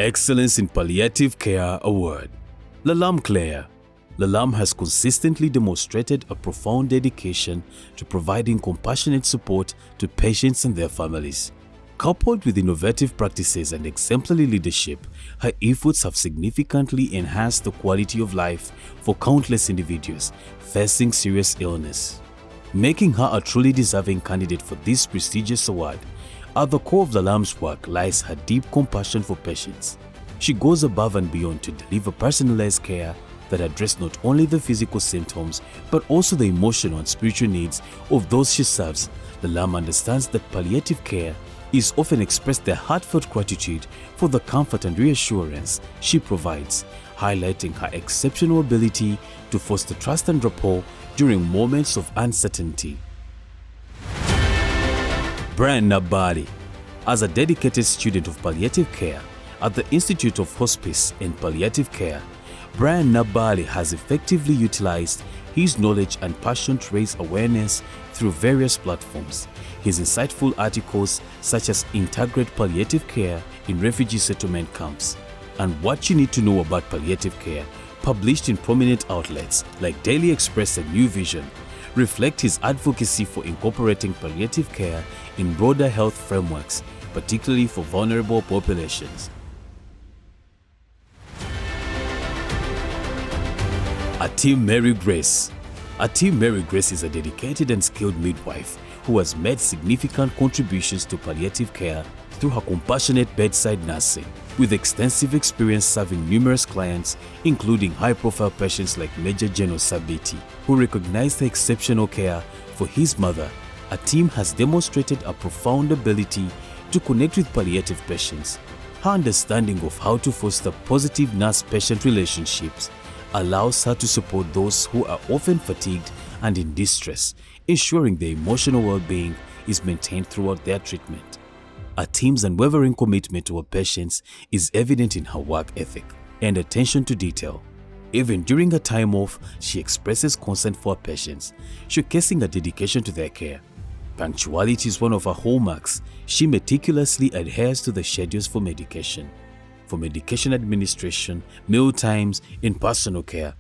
Excellence in Palliative Care Award. Lalam Claire. Lalam has consistently demonstrated a profound dedication to providing compassionate support to patients and their families. Coupled with innovative practices and exemplary leadership, her efforts have significantly enhanced the quality of life for countless individuals facing serious illness. Making her a truly deserving candidate for this prestigious award, at the core of Lalam's work lies her deep compassion for patients. She goes above and beyond to deliver personalized care that address not only the physical symptoms but also the emotional and spiritual needs of those she serves. Lalam understands that palliative care is often expressed their heartfelt gratitude for the comfort and reassurance she provides, highlighting her exceptional ability to foster trust and rapport during moments of uncertainty. Brian Nabali. As a dedicated student of palliative care at the Institute of Hospice and Palliative Care, Brian Nabali has effectively utilized his knowledge and passion to raise awareness through various platforms. His insightful articles such as Integrate Palliative Care in Refugee Settlement Camps and What You Need to Know About Palliative Care, published in prominent outlets like Daily Express and New Vision, reflect his advocacy for incorporating palliative care in broader health frameworks, particularly for vulnerable populations. Atim Mary Grace. Atim Mary Grace is a dedicated and skilled midwife who has made significant contributions to palliative care through her compassionate bedside nursing. With extensive experience serving numerous clients, including high-profile patients like Major General Sabiti, who recognized her exceptional care for his mother, Atim has demonstrated a profound ability to connect with palliative patients. Her understanding of how to foster positive nurse-patient relationships allows her to support those who are often fatigued and in distress, ensuring their emotional well-being is maintained throughout their treatment. Atim's unwavering commitment to her patients is evident in her work ethic and attention to detail. Even during her time off, she expresses concern for her patients, showcasing her dedication to their care. Punctuality is one of her hallmarks. She meticulously adheres to the schedules for medication administration, meal times, and personal care.